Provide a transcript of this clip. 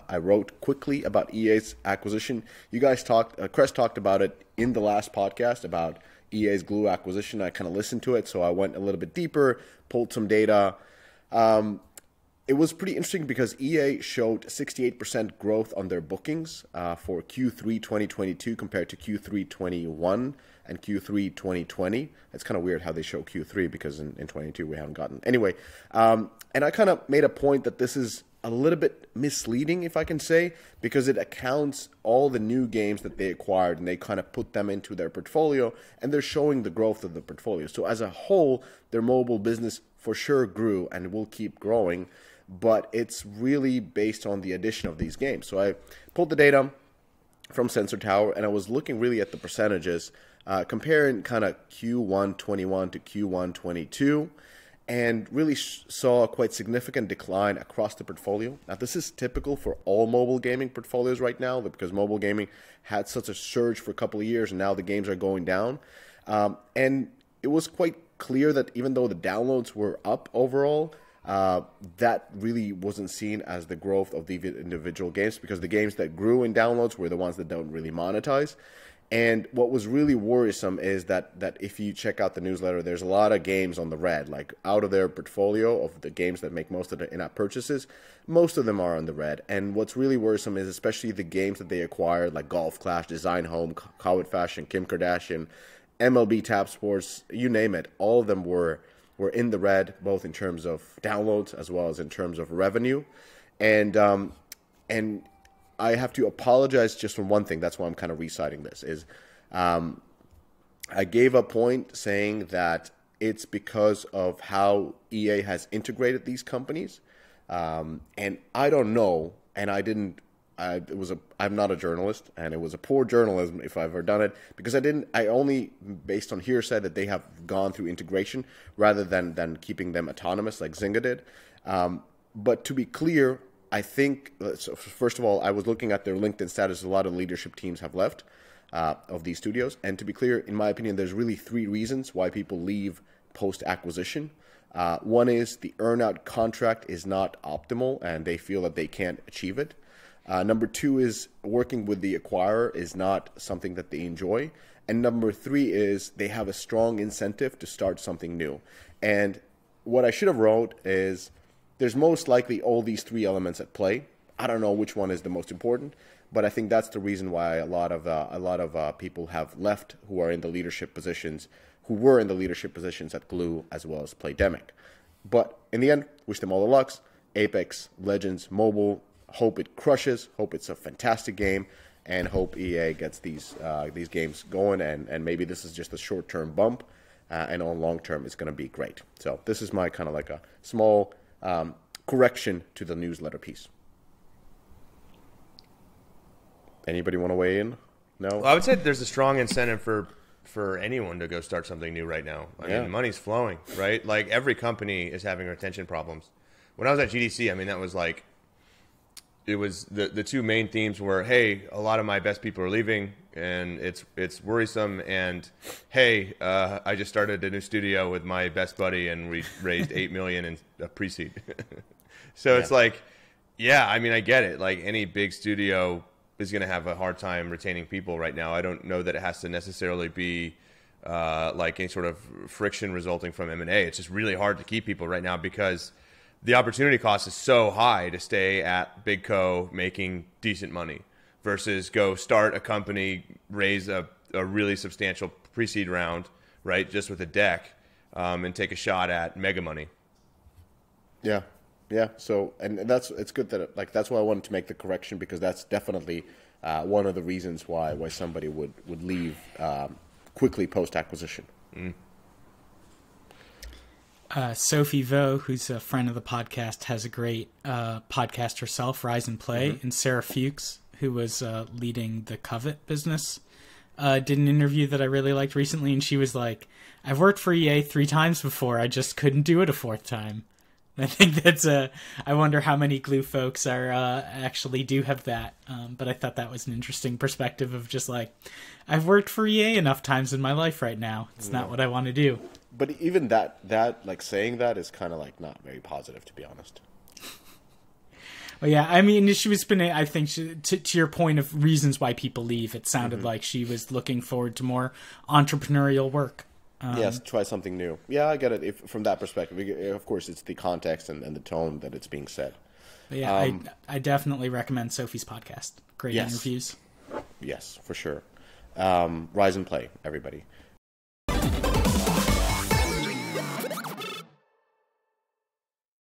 I wrote quickly about EA's acquisition. You guys Crest talked about it in the last podcast about EA's Glue acquisition. I kind of listened to it, so I went a little bit deeper, pulled some data. It was pretty interesting because EA showed 68% growth on their bookings for Q3 2022 compared to Q3 21 and Q3 2020. It's kind of weird how they show Q3 because in 22 we haven't gotten. Anyway, and I kind of made a point that this is a little bit misleading, if I can say, because it accounts all the new games that they acquired and they kind of put them into their portfolio and they're showing the growth of the portfolio. So as a whole, their mobile business for sure grew and will keep growing, but it's really based on the addition of these games. So I pulled the data from Sensor Tower and I was looking really at the percentages, comparing kind of Q1 21 to Q1 22, and really saw a quite significant decline across the portfolio. Now, this is typical for all mobile gaming portfolios right now because mobile gaming had such a surge for a couple of years and now the games are going down. And it was quite clear that even though the downloads were up overall, that really wasn't seen as the growth of the individual games because the games that grew in downloads were the ones that don't really monetize. And what was really worrisome is that if you check out the newsletter, there's a lot of games on the red, like out of their portfolio of the games that make most of the in-app purchases, most of them are on the red. And what's really worrisome is especially the games that they acquired, like Golf Clash, Design Home, Coward Fashion, Kim Kardashian, MLB Tap Sports, you name it, all of them were in the red, both in terms of downloads as well as in terms of revenue. And I have to apologize just for one thing. That's why I'm kind of reciting this. I gave a point saying that it's because of how EA has integrated these companies. And I don't know, and I'm not a journalist, and it was a poor journalism if I've ever done it, because I only, based on hearsay, that they have gone through integration rather than keeping them autonomous like Zynga did. But to be clear, I think, so first of all, I was looking at their LinkedIn status. A lot of leadership teams have left of these studios. And to be clear, in my opinion, there's really 3 reasons why people leave post-acquisition. One is the earnout contract is not optimal, and they feel that they can't achieve it. Number 2 is working with the acquirer is not something that they enjoy. And number 3 is they have a strong incentive to start something new. And what I should have wrote is, there's most likely all these 3 elements at play. I don't know which one is the most important, but I think that's the reason why a lot of people have left who were in the leadership positions at Glue as well as Playdemic. But in the end, wish them all the lucks. Apex Legends Mobile, hope it crushes, hope it's a fantastic game, and hope EA gets these games going, and maybe this is just a short-term bump, and on long term it's going to be great. So this is my kind of like a small correction to the newsletter piece. Anybody want to weigh in? No? Well, I would say there's a strong incentive for anyone to go start something new right now. I mean, money's flowing, right? Like, every company is having retention problems. When I was at GDC, I mean, that was like, it was the 2 main themes were, hey, a lot of my best people are leaving, and it's worrisome, and hey, I just started a new studio with my best buddy, and we raised $8 million in a pre-seed. So it's like, yeah, I mean, I get it. Like, any big studio is going to have a hard time retaining people right now. I don't know that it has to necessarily be like any sort of friction resulting from M&A. It's just really hard to keep people right now because the opportunity cost is so high to stay at Big Co making decent money versus go start a company, raise a really substantial pre-seed round, right, just with a deck, and take a shot at mega money. Yeah. So, and it's good that that's why I wanted to make the correction, because that's definitely one of the reasons why somebody would leave quickly post-acquisition. Mm. Sophie Vo, who's a friend of the podcast, has a great podcast herself, Rise and Play. Mm-hmm. And Sarah Fuchs, who was leading the Covet business, did an interview that I really liked recently. And she was like, I've worked for EA 3 times before. I just couldn't do it a 4th time. And I think that's I wonder how many Glue folks are actually do have that. But I thought that was an interesting perspective of just like, I've worked for EA enough times in my life right now. It's not what I want to do. But even that like saying that is kind of like not very positive, to be honest. Well, yeah, I mean, she was spinning. I think to your point of reasons why people leave, it sounded like she was looking forward to more entrepreneurial work. Yes, try something new. Yeah, I get it. From that perspective, of course, it's the context and the tone that it's being said. But yeah, I definitely recommend Sophie's podcast. Great interviews. Yes, for sure. Rise and play, everybody.